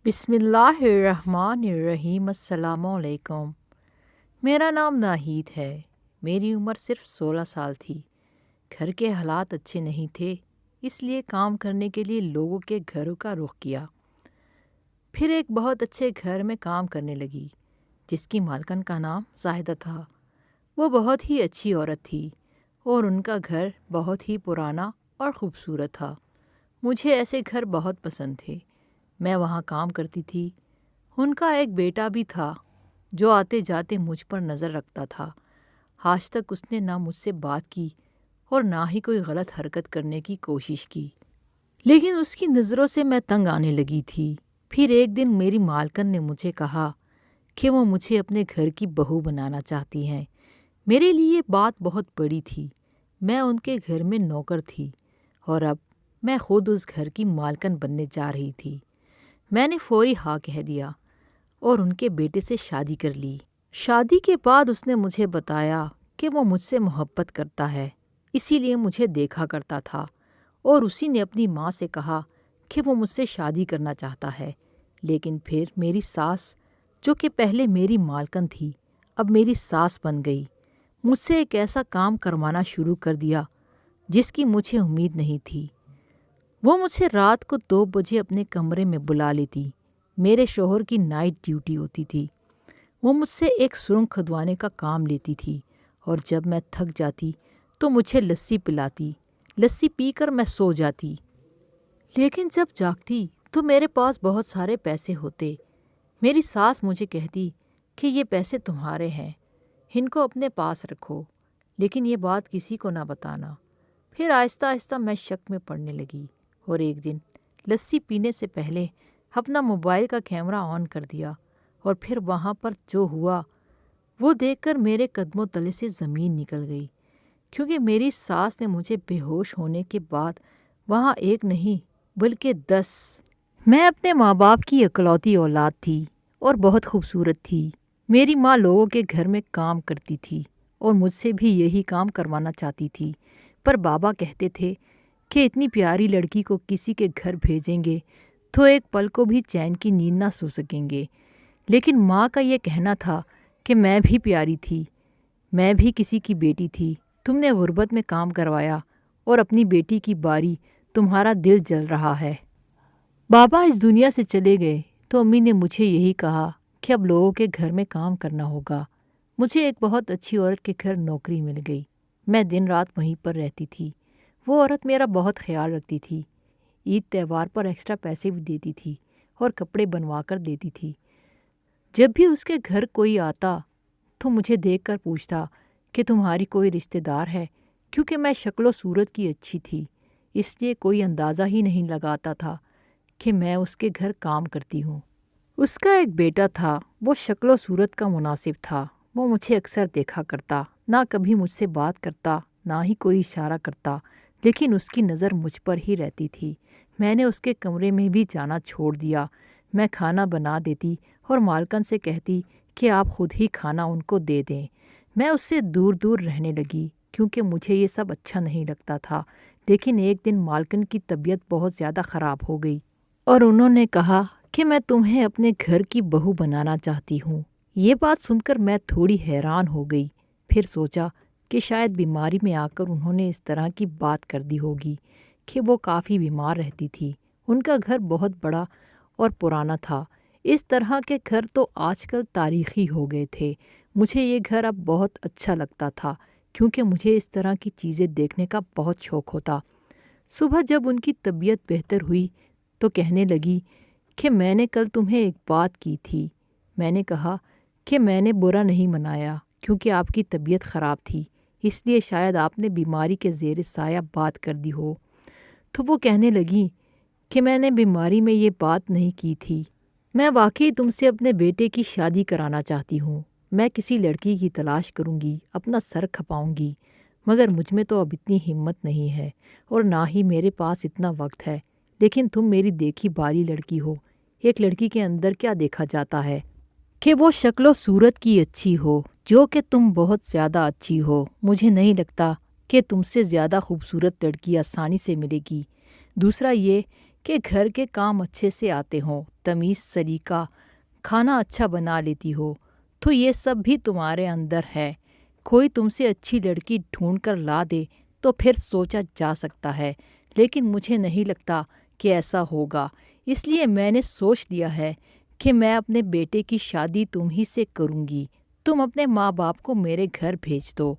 بسم اللہ الرحمن الرحیم۔ السلام علیکم۔ میرا نام ناہید ہے۔ میری عمر صرف 16 سال تھی۔ گھر کے حالات اچھے نہیں تھے، اس لیے کام کرنے کے لیے لوگوں کے گھروں کا رخ کیا۔ پھر ایک بہت اچھے گھر میں کام کرنے لگی جس کی مالکن کا نام زاہدہ تھا۔ وہ بہت ہی اچھی عورت تھی اور ان کا گھر بہت ہی پرانا اور خوبصورت تھا۔ مجھے ایسے گھر بہت پسند تھے۔ میں وہاں کام کرتی تھی۔ ان کا ایک بیٹا بھی تھا جو آتے جاتے مجھ پر نظر رکھتا تھا۔ آج تک اس نے نہ مجھ سے بات کی اور نہ ہی کوئی غلط حرکت کرنے کی کوشش کی، لیکن اس کی نظروں سے میں تنگ آنے لگی تھی۔ پھر ایک دن میری مالکن نے مجھے کہا کہ وہ مجھے اپنے گھر کی بہو بنانا چاہتی ہیں۔ میرے لیے یہ بات بہت بڑی تھی۔ میں ان کے گھر میں نوکر تھی اور اب میں خود اس گھر کی مالکن بننے جا رہی تھی۔ میں نے فوری ہاں کہہ دیا اور ان کے بیٹے سے شادی کر لی۔ شادی کے بعد اس نے مجھے بتایا کہ وہ مجھ سے محبت کرتا ہے، اسی لیے مجھے دیکھا کرتا تھا، اور اسی نے اپنی ماں سے کہا کہ وہ مجھ سے شادی کرنا چاہتا ہے۔ لیکن پھر میری ساس، جو کہ پہلے میری مالکن تھی، اب میری ساس بن گئی، مجھ سے ایک ایسا کام کروانا شروع کر دیا جس کی مجھے امید نہیں تھی۔ وہ مجھ سے رات کو 2 بجے اپنے کمرے میں بلا لیتی۔ میرے شوہر کی نائٹ ڈیوٹی ہوتی تھی۔ وہ مجھ سے ایک سرنگ کھدوانے کا کام لیتی تھی اور جب میں تھک جاتی تو مجھے لسی پلاتی۔ لسی پی کر میں سو جاتی، لیکن جب جاگتی تو میرے پاس بہت سارے پیسے ہوتے۔ میری ساس مجھے کہتی کہ یہ پیسے تمہارے ہیں، ان کو اپنے پاس رکھو، لیکن یہ بات کسی کو نہ بتانا۔ پھر آہستہ آہستہ میں شک میں پڑنے لگی اور ایک دن لسی پینے سے پہلے اپنا موبائل کا کیمرہ آن کر دیا، اور پھر وہاں پر جو ہوا وہ دیکھ کر میرے قدموں تلے سے زمین نکل گئی، کیونکہ میری ساس نے مجھے بے ہوش ہونے کے بعد وہاں ایک نہیں بلکہ 10۔ میں اپنے ماں باپ کی اکلوتی اولاد تھی اور بہت خوبصورت تھی۔ میری ماں لوگوں کے گھر میں کام کرتی تھی اور مجھ سے بھی یہی کام کروانا چاہتی تھی، پر بابا کہتے تھے کہ اتنی پیاری لڑکی کو کسی کے گھر بھیجیں گے تو ایک پل کو بھی چین کی نیند نہ سو سکیں گے۔ لیکن ماں کا یہ کہنا تھا کہ میں بھی پیاری تھی، میں بھی کسی کی بیٹی تھی۔ تم نے غربت میں کام کروایا اور اپنی بیٹی کی باری، تمہارا دل جل رہا ہے۔ بابا اس دنیا سے چلے گئے تو امی نے مجھے یہی کہا کہ اب لوگوں کے گھر میں کام کرنا ہوگا۔ مجھے ایک بہت اچھی عورت کے گھر نوکری مل گئی۔ میں دن رات وہیں پر رہتی تھی۔ وہ عورت میرا بہت خیال رکھتی تھی۔ عید تہوار پر ایکسٹرا پیسے بھی دیتی تھی اور کپڑے بنوا کر دیتی تھی۔ جب بھی اس کے گھر کوئی آتا تو مجھے دیکھ کر پوچھتا کہ تمہاری کوئی رشتہ دار ہے، کیونکہ میں شکل و صورت کی اچھی تھی، اس لیے کوئی اندازہ ہی نہیں لگاتا تھا کہ میں اس کے گھر کام کرتی ہوں۔ اس کا ایک بیٹا تھا، وہ شکل و صورت کا مناسب تھا۔ وہ مجھے اکثر دیکھا کرتا، نہ کبھی مجھ سے بات کرتا، نہ ہی کوئی اشارہ کرتا، لیکن اس کی نظر مجھ پر ہی رہتی تھی۔ میں نے اس کے کمرے میں بھی جانا چھوڑ دیا۔ میں کھانا بنا دیتی اور مالکن سے کہتی کہ آپ خود ہی کھانا ان کو دے دیں۔ میں اس سے دور دور رہنے لگی کیونکہ مجھے یہ سب اچھا نہیں لگتا تھا۔ لیکن ایک دن مالکن کی طبیعت بہت زیادہ خراب ہو گئی اور انہوں نے کہا کہ میں تمہیں اپنے گھر کی بہو بنانا چاہتی ہوں۔ یہ بات سن کر میں تھوڑی حیران ہو گئی۔ پھر سوچا کہ شاید بیماری میں آ کر انہوں نے اس طرح کی بات کر دی ہوگی کہ وہ کافی بیمار رہتی تھی۔ ان کا گھر بہت بڑا اور پرانا تھا۔ اس طرح کے گھر تو آج کل تاریخی ہو گئے تھے۔ مجھے یہ گھر اب بہت اچھا لگتا تھا کیونکہ مجھے اس طرح کی چیزیں دیکھنے کا بہت شوق ہوتا۔ صبح جب ان کی طبیعت بہتر ہوئی تو کہنے لگی کہ میں نے کل تمہیں ایک بات کی تھی۔ میں نے کہا کہ میں نے برا نہیں منایا کیونکہ آپ کی طبیعت خراب تھی، اس لیے شاید آپ نے بیماری کے زیر سایہ بات کر دی ہو۔ تو وہ کہنے لگی کہ میں نے بیماری میں یہ بات نہیں کی تھی۔ میں واقعی تم سے اپنے بیٹے کی شادی کرانا چاہتی ہوں۔ میں کسی لڑکی کی تلاش کروں گی، اپنا سر کھپاؤں گی، مگر مجھ میں تو اب اتنی ہمت نہیں ہے اور نہ ہی میرے پاس اتنا وقت ہے۔ لیکن تم میری دیکھی بھالی لڑکی ہو۔ ایک لڑکی کے اندر کیا دیکھا جاتا ہے کہ وہ شکل و صورت کی اچھی ہو، جو کہ تم بہت زیادہ اچھی ہو۔ مجھے نہیں لگتا کہ تم سے زیادہ خوبصورت لڑکی آسانی سے ملے گی۔ دوسرا یہ کہ گھر کے کام اچھے سے آتے ہوں، تمیز سلیقہ، کھانا اچھا بنا لیتی ہو، تو یہ سب بھی تمہارے اندر ہے۔ کوئی تم سے اچھی لڑکی ڈھونڈ کر لا دے تو پھر سوچا جا سکتا ہے، لیکن مجھے نہیں لگتا کہ ایسا ہوگا۔ اس لیے میں نے سوچ لیا ہے کہ میں اپنے بیٹے کی شادی تم ہی سے کروں گی۔ تم اپنے ماں باپ کو میرے گھر بھیج دو۔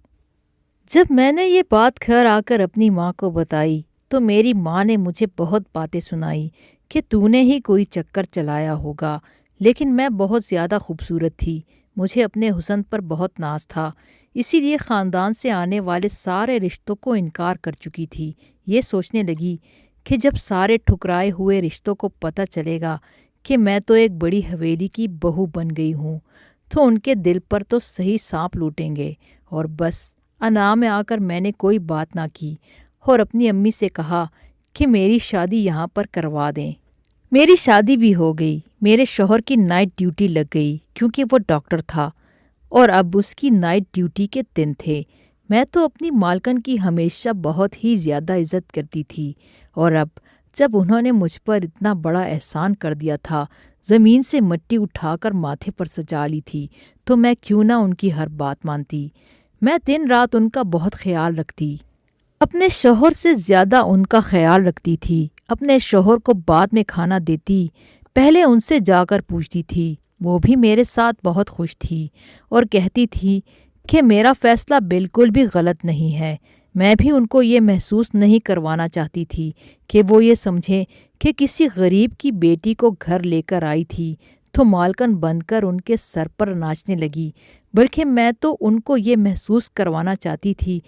جب میں نے یہ بات گھر آ کر اپنی ماں کو بتائی تو میری ماں نے مجھے بہت باتیں سنائی کہ تو نے ہی کوئی چکر چلایا ہوگا، لیکن میں بہت زیادہ خوبصورت تھی، مجھے اپنے حسن پر بہت ناز تھا، اسی لیے خاندان سے آنے والے سارے رشتوں کو انکار کر چکی تھی۔ یہ سوچنے لگی کہ جب سارے ٹھکرائے ہوئے رشتوں کو پتہ چلے گا کہ میں تو ایک بڑی حویلی کی بہو بن گئی ہوں، تو ان کے دل پر تو صحیح سانپ لوٹیں گے۔ اور بس انا میں آ کر میں نے کوئی بات نہ کی اور اپنی امی سے کہا کہ میری شادی یہاں پر کروا دیں۔ میری شادی بھی ہو گئی۔ میرے شوہر کی نائٹ ڈیوٹی لگ گئی کیونکہ وہ ڈاکٹر تھا اور اب اس کی نائٹ ڈیوٹی کے دن تھے۔ میں تو اپنی مالکن کی ہمیشہ بہت ہی زیادہ عزت کرتی تھی، اور اب جب انہوں نے مجھ پر اتنا بڑا احسان کر دیا تھا، زمین سے مٹی اٹھا کر ماتھے پر سجا لی تھی، تو میں کیوں نہ ان کی ہر بات مانتی۔ میں دن رات ان کا بہت خیال رکھتی، اپنے شوہر سے زیادہ ان کا خیال رکھتی تھی۔ اپنے شوہر کو بعد میں کھانا دیتی، پہلے ان سے جا کر پوچھتی تھی۔ وہ بھی میرے ساتھ بہت خوش تھی اور کہتی تھی کہ میرا فیصلہ بالکل بھی غلط نہیں ہے۔ میں بھی ان کو یہ محسوس نہیں کروانا چاہتی تھی کہ وہ یہ سمجھیں کہ کسی غریب کی بیٹی کو گھر لے کر آئی تھی تو مالکن بن کر ان کے سر پر ناچنے لگی، بلکہ میں تو ان کو یہ محسوس کروانا چاہتی تھی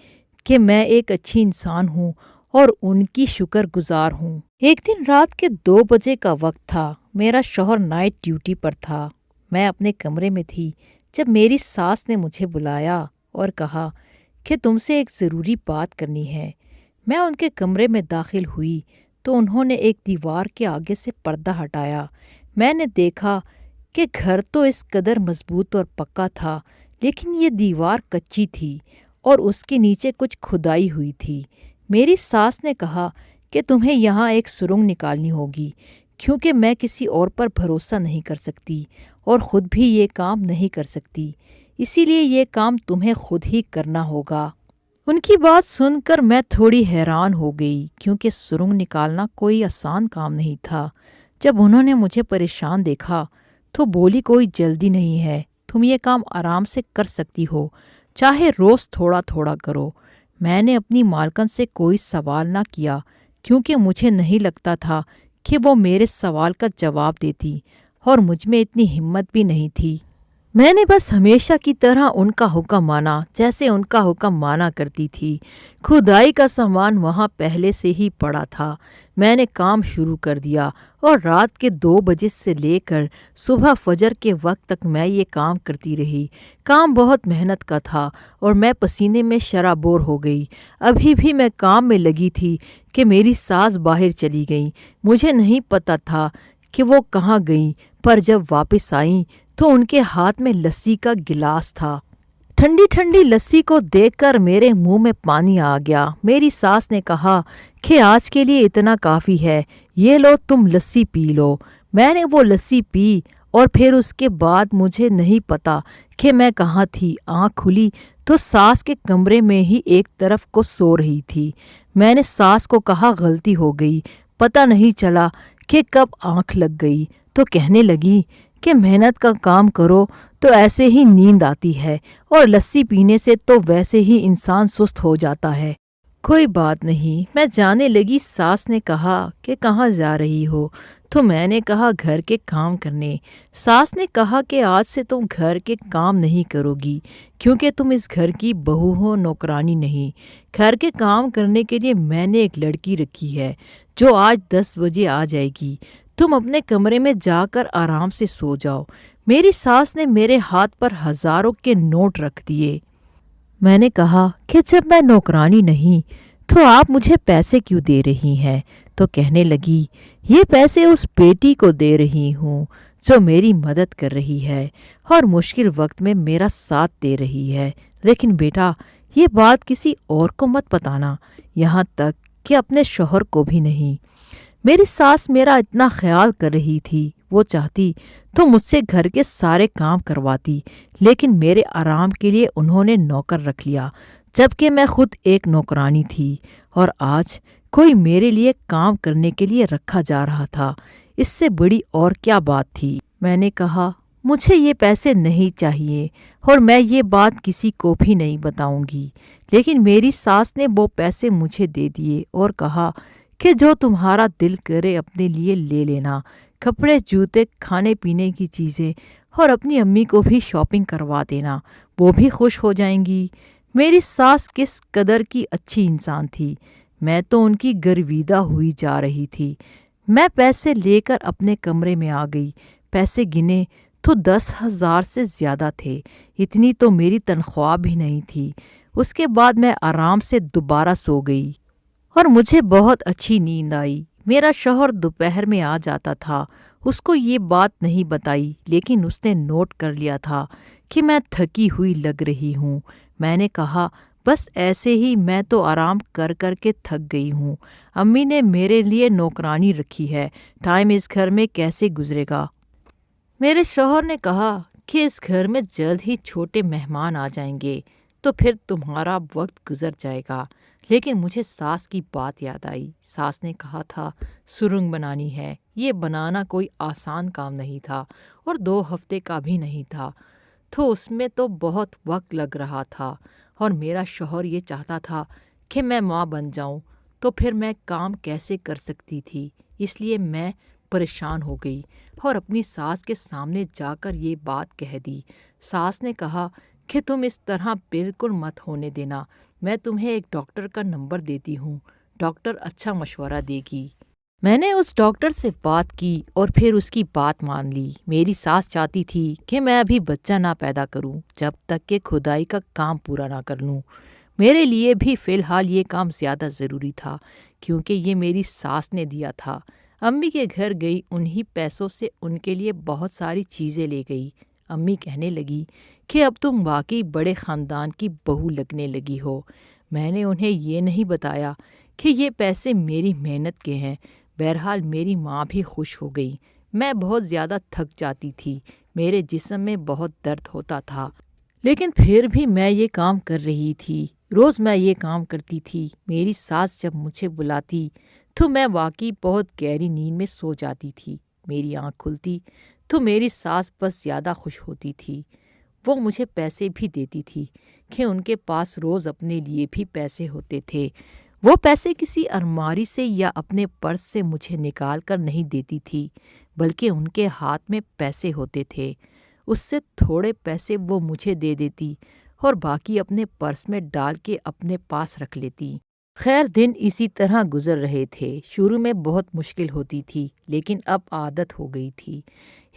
کہ میں ایک اچھی انسان ہوں اور ان کی شکر گزار ہوں۔ ایک دن رات کے 2 بجے کا وقت تھا، میرا شوہر نائٹ ڈیوٹی پر تھا۔ میں اپنے کمرے میں تھی جب میری ساس نے مجھے بلایا اور کہا کہ تم سے ایک ضروری بات کرنی ہے۔ میں ان کے کمرے میں داخل ہوئی تو انہوں نے ایک دیوار کے آگے سے پردہ ہٹایا۔ میں نے دیکھا کہ گھر تو اس قدر مضبوط اور پکا تھا، لیکن یہ دیوار کچی تھی اور اس کے نیچے کچھ کھدائی ہوئی تھی۔ میری ساس نے کہا کہ تمہیں یہاں ایک سرنگ نکالنی ہوگی، کیونکہ میں کسی اور پر بھروسہ نہیں کر سکتی اور خود بھی یہ کام نہیں کر سکتی، اسی لیے یہ کام تمہیں خود ہی کرنا ہوگا۔ ان کی بات سن کر میں تھوڑی حیران ہو گئی، کیونکہ سرنگ نکالنا کوئی آسان کام نہیں تھا۔ جب انہوں نے مجھے پریشان دیکھا تو بولی، کوئی جلدی نہیں ہے، تم یہ کام آرام سے کر سکتی ہو، چاہے روز تھوڑا تھوڑا کرو۔ میں نے اپنی مالکن سے کوئی سوال نہ کیا، کیونکہ مجھے نہیں لگتا تھا کہ وہ میرے سوال کا جواب دیتی، اور مجھ میں اتنی ہمت بھی نہیں تھی۔ میں نے بس ہمیشہ کی طرح ان کا حکم مانا، جیسے ان کا حکم مانا کرتی تھی۔ کھدائی کا سامان وہاں پہلے سے ہی پڑا تھا۔ میں نے کام شروع کر دیا اور رات کے 2 بجے سے لے کر صبح فجر کے وقت تک میں یہ کام کرتی رہی۔ کام بہت محنت کا تھا اور میں پسینے میں شرابور ہو گئی۔ ابھی بھی میں کام میں لگی تھی کہ میری ساس باہر چلی گئیں۔ مجھے نہیں پتہ تھا کہ وہ کہاں گئیں، پر جب واپس آئیں تو ان کے ہاتھ میں لسی کا گلاس تھا۔ ٹھنڈی ٹھنڈی لسی کو دیکھ کر میرے منہ میں پانی آ گیا۔ میری ساس نے کہا کہ آج کے لیے اتنا کافی ہے، یہ لو تم لسی پی لو۔ میں نے وہ لسی پی اور پھر اس کے بعد مجھے نہیں پتا کہ میں کہاں تھی۔ آنکھ کھلی تو ساس کے کمرے میں ہی ایک طرف کو سو رہی تھی۔ میں نے ساس کو کہا غلطی ہو گئی، پتہ نہیں چلا کہ کب آنکھ لگ گئی، تو کہنے لگی کہ محنت کا کام کرو تو ایسے ہی نیند آتی ہے، اور لسی پینے سے تو ویسے ہی انسان سست ہو جاتا ہے۔ کوئی بات نہیں، میں جانے لگی۔ ساس نے کہا کہ کہاں جا رہی ہو؟ تو میں نے کہا گھر کے کام کرنے۔ ساس نے کہا کہ آج سے تم گھر کے کام نہیں کرو گی، کیونکہ تم اس گھر کی بہو ہو، نوکرانی نہیں۔ گھر کے کام کرنے کے لیے میں نے ایک لڑکی رکھی ہے جو آج 10 بجے آ جائے گی۔ تم اپنے کمرے میں جا کر آرام سے سو جاؤ۔ میری ساس نے میرے ہاتھ پر ہزاروں کے نوٹ رکھ دیے۔ میں نے کہا کہ جب میں نوکرانی نہیں تو آپ مجھے پیسے کیوں دے رہی ہیں؟ تو کہنے لگی، یہ پیسے اس بیٹی کو دے رہی ہوں جو میری مدد کر رہی ہے اور مشکل وقت میں میرا ساتھ دے رہی ہے، لیکن بیٹا یہ بات کسی اور کو مت بتانا، یہاں تک کہ اپنے شوہر کو بھی نہیں۔ میری ساس میرا اتنا خیال کر رہی تھی، وہ چاہتی تو مجھ سے گھر کے سارے کام کرواتی، لیکن میرے آرام کے لیے انہوں نے نوکر رکھ لیا، جبکہ میں خود ایک نوکرانی تھی، اور آج کوئی میرے لیے کام کرنے کے لیے رکھا جا رہا تھا۔ اس سے بڑی اور کیا بات تھی؟ میں نے کہا مجھے یہ پیسے نہیں چاہیے اور میں یہ بات کسی کو بھی نہیں بتاؤں گی، لیکن میری ساس نے وہ پیسے مجھے دے دیے اور کہا کہ جو تمہارا دل کرے اپنے لیے لے لینا، کپڑے، جوتے، کھانے پینے کی چیزیں، اور اپنی امی کو بھی شاپنگ کروا دینا، وہ بھی خوش ہو جائیں گی۔ میری ساس کس قدر کی اچھی انسان تھی، میں تو ان کی گرویدہ ہوئی جا رہی تھی۔ میں پیسے لے کر اپنے کمرے میں آ گئی، پیسے گنے تو 10,000 سے زیادہ تھے، اتنی تو میری تنخواہ بھی نہیں تھی۔ اس کے بعد میں آرام سے دوبارہ سو گئی اور مجھے بہت اچھی نیند آئی۔ میرا شوہر دوپہر میں آ جاتا تھا، اس کو یہ بات نہیں بتائی، لیکن اس نے نوٹ کر لیا تھا کہ میں تھکی ہوئی لگ رہی ہوں۔ میں نے کہا بس ایسے ہی، میں تو آرام کر کر کے تھک گئی ہوں، امی نے میرے لیے نوکرانی رکھی ہے، ٹائم اس گھر میں کیسے گزرے گا؟ میرے شوہر نے کہا کہ اس گھر میں جلد ہی چھوٹے مہمان آ جائیں گے تو پھر تمہارا وقت گزر جائے گا۔ لیکن مجھے ساس کی بات یاد آئی۔ ساس نے کہا تھا سرنگ بنانی ہے، یہ بنانا کوئی آسان کام نہیں تھا اور 2 ہفتے کا بھی نہیں تھا، تو اس میں تو بہت وقت لگ رہا تھا، اور میرا شوہر یہ چاہتا تھا کہ میں ماں بن جاؤں، تو پھر میں کام کیسے کر سکتی تھی؟ اس لیے میں پریشان ہو گئی اور اپنی ساس کے سامنے جا کر یہ بات کہہ دی۔ ساس نے کہا کہ تم اس طرح بالکل مت ہونے دینا، میں تمہیں ایک ڈاکٹر کا نمبر دیتی ہوں، ڈاکٹر اچھا مشورہ دے گی۔ میں نے اس ڈاکٹر سے بات کی اور پھر اس کی بات مان لی۔ میری ساس چاہتی تھی کہ میں ابھی بچہ نہ پیدا کروں جب تک کہ کھدائی کا کام پورا نہ کر لوں۔ میرے لیے بھی فی الحال یہ کام زیادہ ضروری تھا، کیونکہ یہ میری ساس نے دیا تھا۔ امی کے گھر گئی، انہی پیسوں سے ان کے لیے بہت ساری چیزیں لے گئی۔ امی کہنے لگی کہ اب تم واقعی بڑے خاندان کی بہو لگنے لگی ہو۔ میں نے انہیں یہ نہیں بتایا کہ یہ پیسے میری محنت کے ہیں۔ بہرحال میری ماں بھی خوش ہو گئی۔ میں بہت زیادہ تھک جاتی تھی، میرے جسم میں بہت درد ہوتا تھا، لیکن پھر بھی میں یہ کام کر رہی تھی۔ روز میں یہ کام کرتی تھی۔ میری ساس جب مجھے بلاتی تو میں واقعی بہت گہری نیند میں سو جاتی تھی۔ میری آنکھ کھلتی تو میری ساس بس زیادہ خوش ہوتی تھی۔ وہ مجھے پیسے بھی دیتی تھی کہ ان کے پاس روز اپنے لیے بھی پیسے ہوتے تھے۔ وہ پیسے کسی الماری سے یا اپنے پرس سے مجھے نکال کر نہیں دیتی تھی، بلکہ ان کے ہاتھ میں پیسے ہوتے تھے۔ اس سے تھوڑے پیسے وہ مجھے دے دیتی اور باقی اپنے پرس میں ڈال کے اپنے پاس رکھ لیتی۔ خیر دن اسی طرح گزر رہے تھے۔ شروع میں بہت مشکل ہوتی تھی، لیکن اب عادت ہو گئی تھی۔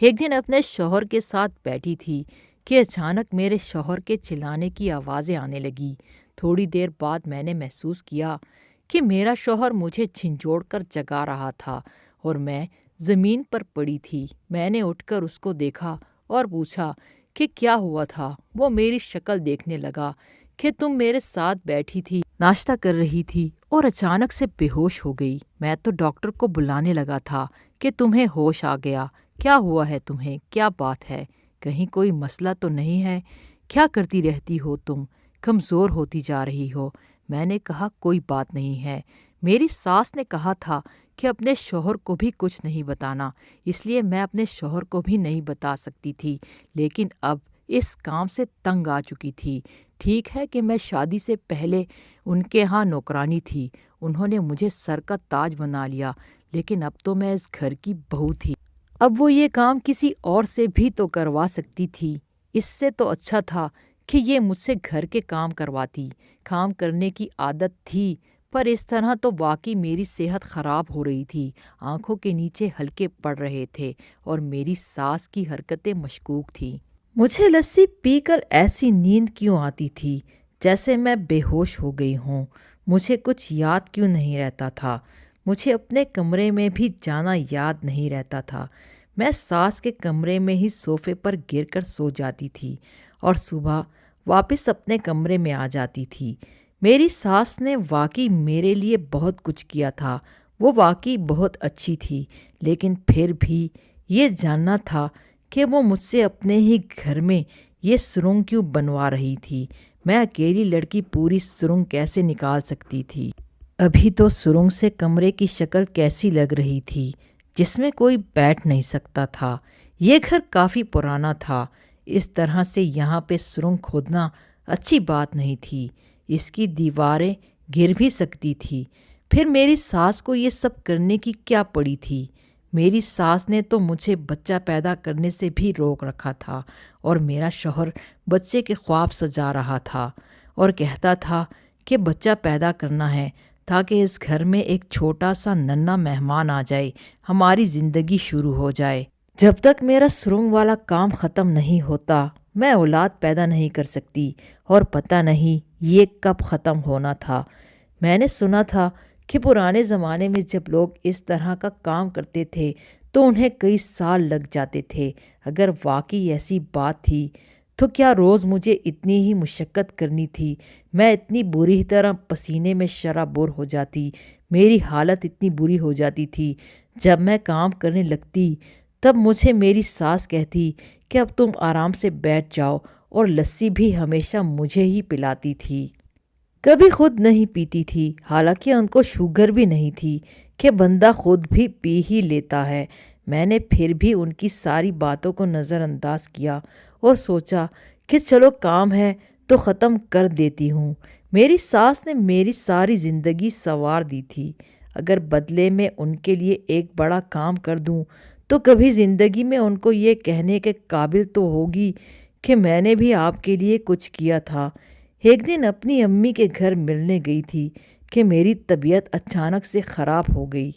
ایک دن اپنے شوہر کے ساتھ بیٹھی تھی کہ اچانک میرے شوہر کے چلانے کی آوازیں آنے لگی۔ تھوڑی دیر بعد میں نے محسوس کیا کہ میرا شوہر مجھے جھنجھوڑ کر جگا رہا تھا اور میں زمین پر پڑی تھی۔ میں نے اٹھ کر اس کو دیکھا اور پوچھا کہ کیا ہوا تھا۔ وہ میری شکل دیکھنے لگا کہ تم میرے ساتھ بیٹھی تھی، ناشتہ کر رہی تھی اور اچانک سے بے ہوش ہو گئی۔ میں تو ڈاکٹر کو بلانے لگا تھا کہ تمہیں ہوش آ گیا۔ کیا ہوا ہے تمہیں؟ کیا بات ہے؟ کہیں کوئی مسئلہ تو نہیں ہے؟ کیا کرتی رہتی ہو تم؟ کمزور ہوتی جا رہی ہو۔ میں نے کہا کوئی بات نہیں ہے۔ میری ساس نے کہا تھا کہ اپنے شوہر کو بھی کچھ نہیں بتانا، اس لیے میں اپنے شوہر کو بھی نہیں بتا سکتی تھی، لیکن اب اس کام سے تنگ آ چکی تھی۔ ٹھیک ہے کہ میں شادی سے پہلے ان کے ہاں نوکرانی تھی، انہوں نے مجھے سر کا تاج بنا لیا، لیکن اب تو میں اس گھر کی بہو تھی۔ اب وہ یہ کام کسی اور سے بھی تو کروا سکتی تھی۔ اس سے تو اچھا تھا کہ یہ مجھ سے گھر کے کام کرواتی۔ کام کرنے کی عادت تھی، پر اس طرح تو واقعی میری صحت خراب ہو رہی تھی۔ آنکھوں کے نیچے ہلکے پڑ رہے تھے اور میری ساس کی حرکتیں مشکوک تھیں۔ مجھے لسی پی کر ایسی نیند کیوں آتی تھی جیسے میں بے ہوش ہو گئی ہوں؟ مجھے کچھ یاد کیوں نہیں رہتا تھا؟ مجھے اپنے کمرے میں بھی جانا یاد نہیں رہتا تھا۔ میں ساس کے کمرے میں ہی صوفے پر گر کر سو جاتی تھی اور صبح واپس اپنے کمرے میں آ جاتی تھی۔ میری ساس نے واقعی میرے لیے بہت کچھ کیا تھا۔ وہ واقعی بہت اچھی تھی، لیکن پھر بھی یہ جاننا تھا کہ وہ مجھ سے اپنے ہی گھر میں یہ سرنگ کیوں بنوا رہی تھی۔ میں اکیلی لڑکی پوری سرنگ کیسے نکال سکتی تھی؟ ابھی تو سرنگ سے کمرے کی شکل کیسی لگ رہی تھی، جس میں کوئی بیٹھ نہیں سکتا تھا۔ یہ گھر کافی پرانا تھا، اس طرح سے یہاں پہ سرنگ کھودنا اچھی بات نہیں تھی، اس کی دیواریں گر بھی سکتی تھی۔ پھر میری ساس کو یہ سب کرنے کی کیا پڑی تھی؟ میری ساس نے تو مجھے بچہ پیدا کرنے سے بھی روک رکھا تھا، اور میرا شوہر بچے کے خواب سجا رہا تھا اور کہتا تھا کہ بچہ پیدا کرنا ہے تاکہ اس گھر میں ایک چھوٹا سا ننھا مہمان آ جائے، ہماری زندگی شروع ہو جائے۔ جب تک میرا سرنگ والا کام ختم نہیں ہوتا میں اولاد پیدا نہیں کر سکتی، اور پتہ نہیں یہ کب ختم ہونا تھا۔ میں نے سنا تھا کہ پرانے زمانے میں جب لوگ اس طرح کا کام کرتے تھے تو انہیں کئی سال لگ جاتے تھے۔ اگر واقعی ایسی بات تھی تو کیا روز مجھے اتنی ہی مشقت کرنی تھی؟ میں اتنی بری طرح پسینے میں شرابور ہو جاتی، میری حالت اتنی بری ہو جاتی تھی۔ جب میں کام کرنے لگتی تب مجھے میری ساس کہتی کہ اب تم آرام سے بیٹھ جاؤ، اور لسی بھی ہمیشہ مجھے ہی پلاتی تھی، کبھی خود نہیں پیتی تھی، حالانکہ ان کو شوگر بھی نہیں تھی کہ بندہ خود بھی پی ہی لیتا ہے۔ میں نے پھر بھی ان کی ساری باتوں کو نظر انداز کیا اور سوچا کہ چلو کام ہے تو ختم کر دیتی ہوں۔ میری ساس نے میری ساری زندگی سنوار دی تھی، اگر بدلے میں ان کے لیے ایک بڑا کام کر دوں تو کبھی زندگی میں ان کو یہ کہنے کے قابل تو ہوگی کہ میں نے بھی آپ کے لیے کچھ کیا تھا۔ ایک دن اپنی امی کے گھر ملنے گئی تھی کہ میری طبیعت اچانک سے خراب ہو گئی۔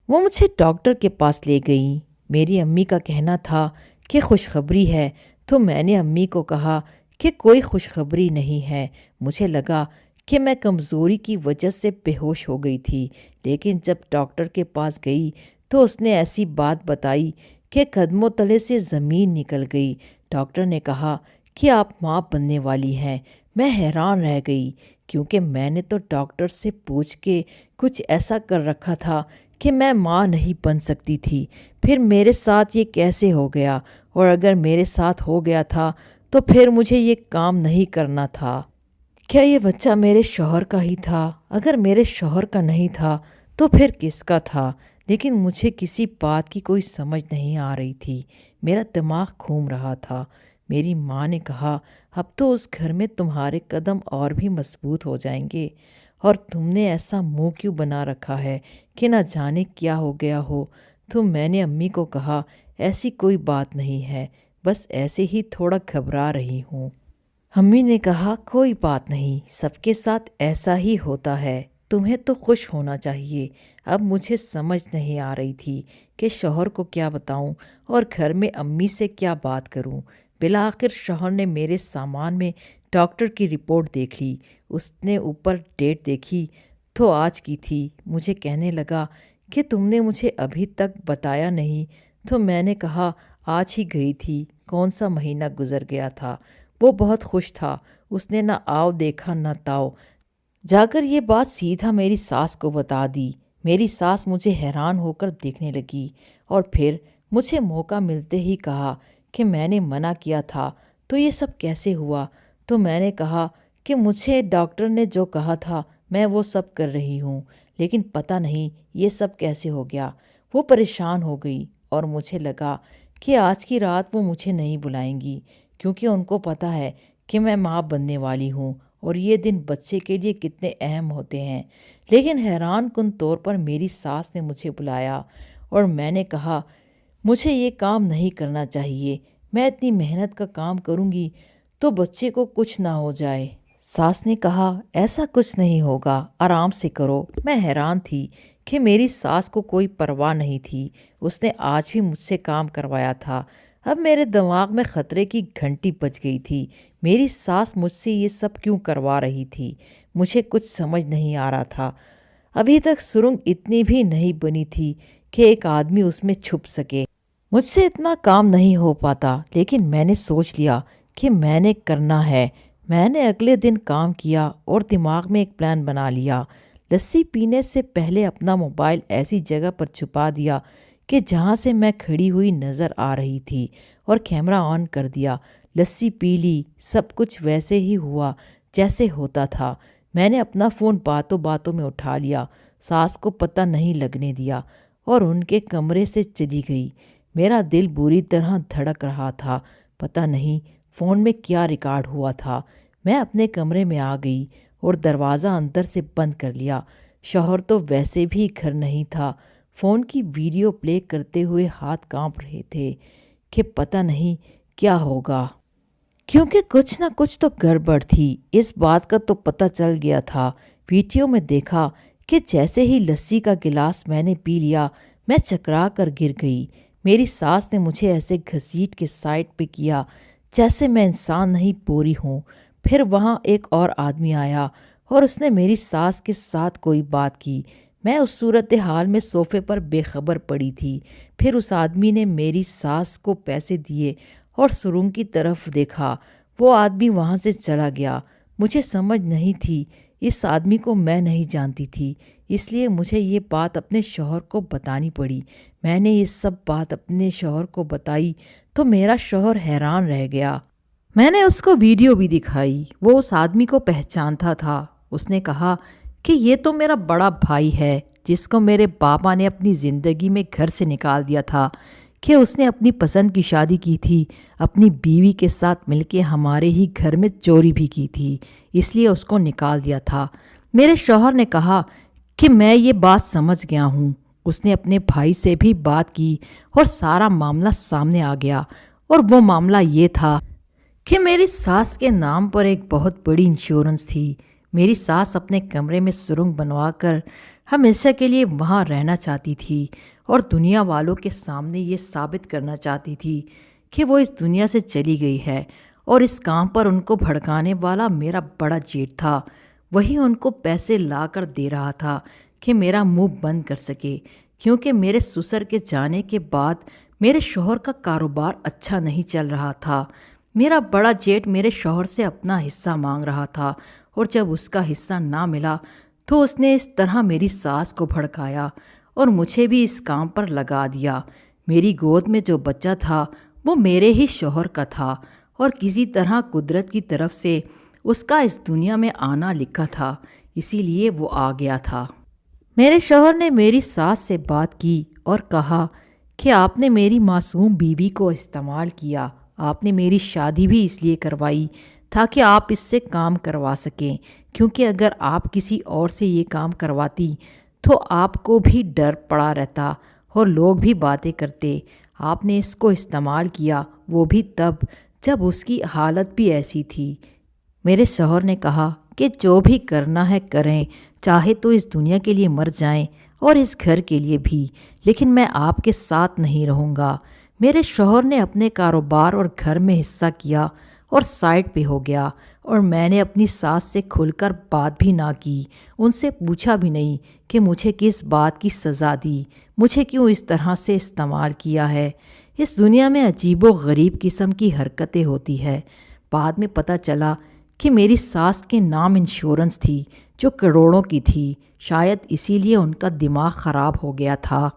وہ مجھے ڈاکٹر کے پاس لے گئیں۔ میری امی کا کہنا تھا کہ خوشخبری ہے، تو میں نے امی کو کہا کہ کوئی خوشخبری نہیں ہے۔ مجھے لگا کہ میں کمزوری کی وجہ سے بے ہوش ہو گئی تھی، لیکن جب ڈاکٹر کے پاس گئی تو اس نے ایسی بات بتائی کہ قدموں تلے سے زمین نکل گئی۔ ڈاکٹر نے کہا کہ آپ ماں بننے والی ہیں۔ میں حیران رہ گئی، کیونکہ میں نے تو ڈاکٹر سے پوچھ کے کچھ ایسا کر رکھا تھا کہ میں ماں نہیں بن سکتی تھی۔ پھر میرے ساتھ یہ کیسے ہو گیا؟ اور اگر میرے ساتھ ہو گیا تھا تو پھر مجھے یہ کام نہیں کرنا تھا۔ کیا یہ بچہ میرے شوہر کا ہی تھا؟ اگر میرے شوہر کا نہیں تھا تو پھر کس کا تھا؟ لیکن مجھے کسی بات کی کوئی سمجھ نہیں آ رہی تھی، میرا دماغ گھوم رہا تھا۔ میری ماں نے کہا اب تو اس گھر میں تمہارے قدم اور بھی مضبوط ہو جائیں گے، اور تم نے ایسا منہ کیوں بنا رکھا ہے کہ نہ جانے کیا ہو گیا ہو؟ تو میں نے امی کو کہا ایسی کوئی بات نہیں ہے، بس ایسے ہی تھوڑا گھبرا رہی ہوں۔ امی نے کہا کوئی بات نہیں، سب کے ساتھ ایسا ہی ہوتا ہے، تمہیں تو خوش ہونا چاہیے۔ اب مجھے سمجھ نہیں آ رہی تھی کہ شوہر کو کیا بتاؤں اور گھر میں امی سے کیا بات کروں۔ بالآخر شوہر نے میرے سامان میں ڈاکٹر کی رپورٹ دیکھ لی۔ اس نے اوپر ڈیٹ دیکھی تو آج کی تھی۔ مجھے کہنے لگا کہ تم نے مجھے ابھی تک بتایا نہیں، تو میں نے کہا آج ہی گئی تھی، کون سا مہینہ گزر گیا تھا۔ وہ بہت خوش تھا، اس نے نہ آؤ دیکھا نہ تاؤ، جا کر یہ بات سیدھا میری ساس کو بتا دی۔ میری ساس مجھے حیران ہو کر دیکھنے لگی، اور پھر مجھے موقع ملتے ہی کہا کہ میں نے منع کیا تھا تو یہ سب کیسے ہوا؟ تو میں نے کہا کہ مجھے ڈاکٹر نے جو کہا تھا میں وہ سب کر رہی ہوں، لیکن پتہ نہیں یہ سب کیسے ہو گیا۔ وہ پریشان ہو گئی، اور مجھے لگا کہ آج کی رات وہ مجھے نہیں بلائیں گی، کیونکہ ان کو پتہ ہے کہ میں ماں بننے والی ہوں اور یہ دن بچے کے لیے کتنے اہم ہوتے ہیں۔ لیکن حیران کن طور پر میری ساس نے مجھے بلایا، اور میں نے کہا مجھے یہ کام نہیں کرنا چاہیے، میں اتنی محنت کا کام کروں گی تو بچے کو کچھ نہ ہو جائے۔ ساس نے کہا ایسا کچھ نہیں ہوگا، آرام سے کرو۔ میں حیران تھی کہ میری ساس کو کوئی پرواہ نہیں تھی، اس نے آج بھی مجھ سے کام کروایا تھا۔ اب میرے دماغ میں خطرے کی گھنٹی بج گئی تھی، میری ساس مجھ سے یہ سب کیوں کروا رہی تھی؟ مجھے کچھ سمجھ نہیں آ رہا تھا۔ ابھی تک سرنگ اتنی بھی نہیں بنی تھی کہ ایک آدمی اس میں چھپ سکے۔ مجھ سے اتنا کام نہیں ہو پاتا، لیکن میں نے سوچ لیا کہ میں نے کرنا ہے۔ میں نے اگلے دن کام کیا اور دماغ میں ایک پلان بنا لیا، لسی پینے سے پہلے اپنا موبائل ایسی جگہ پر چھپا دیا کہ جہاں سے میں کھڑی ہوئی نظر آ رہی تھی اور کیمرہ آن کر دیا۔ لسی پی لی، سب کچھ ویسے ہی ہوا جیسے ہوتا تھا۔ میں نے اپنا فون باتوں باتوں میں اٹھا لیا، ساس کو پتہ نہیں لگنے دیا اور ان کے کمرے سے چلی گئی۔ میرا دل بری طرح دھڑک رہا تھا، پتہ نہیں فون میں کیا ریکارڈ ہوا تھا۔ میں اپنے کمرے میں آ گئی اور دروازہ اندر سے بند کر لیا۔ شوہر تو ویسے بھی گھر نہیں تھا۔ فون کی ویڈیو پلے کرتے ہوئے ہاتھ کانپ رہے تھے کہ پتہ نہیں کیا ہوگا، کیونکہ کچھ نہ کچھ تو گڑبڑ تھی۔ اس بات کا تو پتہ چل گیا تھا۔ ویڈیو میں دیکھا کہ جیسے ہی لسی کا گلاس میں نے پی لیا، میں چکرا کر گر گئی۔ میری ساس نے مجھے ایسے گھسیٹ کے سائڈ پہ کیا جیسے میں انسان نہیں پوری ہوں۔ پھر وہاں ایک اور آدمی آیا اور اس نے میری ساس کے ساتھ کوئی بات کی۔ میں اس صورتحال میں صوفے پر بے خبر پڑی تھی۔ پھر اس آدمی نے میری ساس کو پیسے دیے اور سرنگ کی طرف دیکھا۔ وہ آدمی وہاں سے چلا گیا۔ مجھے سمجھ نہیں تھی، اس آدمی کو میں نہیں جانتی تھی، اس لیے مجھے یہ بات اپنے شوہر کو بتانی پڑی۔ میں نے یہ سب بات اپنے شوہر کو بتائی تو میرا شوہر حیران رہ گیا۔ میں نے اس کو ویڈیو بھی دکھائی، وہ اس آدمی کو پہچانتا تھا۔ اس نے کہا کہ یہ تو میرا بڑا بھائی ہے جس کو میرے پاپا نے اپنی زندگی میں گھر سے نکال دیا تھا، کہ اس نے اپنی پسند کی شادی کی تھی، اپنی بیوی کے ساتھ مل کے ہمارے ہی گھر میں چوری بھی کی تھی، اس لیے اس کو نکال دیا تھا۔ میرے شوہر نے کہا کہ میں یہ بات سمجھ گیا ہوں۔ اس نے اپنے بھائی سے بھی بات کی اور سارا معاملہ سامنے آ گیا، اور وہ معاملہ یہ تھا کہ میری ساس کے نام پر ایک بہت بڑی انشورنس تھی۔ میری ساس اپنے کمرے میں سرنگ بنوا کر ہمیشہ کے لیے وہاں رہنا چاہتی تھی اور دنیا والوں کے سامنے یہ ثابت کرنا چاہتی تھی کہ وہ اس دنیا سے چلی گئی ہے، اور اس کام پر ان کو بھڑکانے والا میرا بڑا جیٹ تھا۔ وہی ان کو پیسے لا کر دے رہا تھا کہ میرا منہ بند کر سکے، کیونکہ میرے سسر کے جانے کے بعد میرے شوہر کا کاروبار اچھا نہیں چل رہا تھا۔ میرا بڑا جیٹ میرے شوہر سے اپنا حصہ مانگ رہا تھا، اور جب اس کا حصہ نہ ملا تو اس نے اس طرح میری ساس کو بھڑکایا اور مجھے بھی اس کام پر لگا دیا۔ میری گود میں جو بچہ تھا وہ میرے ہی شوہر کا تھا، اور کسی طرح قدرت کی طرف سے اس کا اس دنیا میں آنا لکھا تھا، اسی لیے وہ آ گیا تھا۔ میرے شوہر نے میری ساس سے بات کی اور کہا کہ آپ نے میری معصوم بیوی کو استعمال کیا، آپ نے میری شادی بھی اس لیے کروائی تاکہ آپ اس سے کام کروا سکیں، کیونکہ اگر آپ کسی اور سے یہ کام کرواتی تو آپ کو بھی ڈر پڑا رہتا اور لوگ بھی باتیں کرتے۔ آپ نے اس کو استعمال کیا، وہ بھی تب جب اس کی حالت بھی ایسی تھی۔ میرے شوہر نے کہا کہ جو بھی کرنا ہے کریں، چاہے تو اس دنیا کے لیے مر جائیں اور اس گھر کے لیے بھی، لیکن میں آپ کے ساتھ نہیں رہوں گا۔ میرے شوہر نے اپنے کاروبار اور گھر میں حصہ کیا اور سائڈ پہ ہو گیا، اور میں نے اپنی ساس سے کھل کر بات بھی نہ کی، ان سے پوچھا بھی نہیں کہ مجھے کس بات کی سزا دی، مجھے کیوں اس طرح سے استعمال کیا ہے۔ اس دنیا میں عجیب و غریب قسم کی حرکتیں ہوتی ہے۔ بعد میں پتہ چلا کہ میری ساس کے نام انشورنس تھی جو کروڑوں کی تھی، شاید اسی لیے ان کا دماغ خراب ہو گیا تھا۔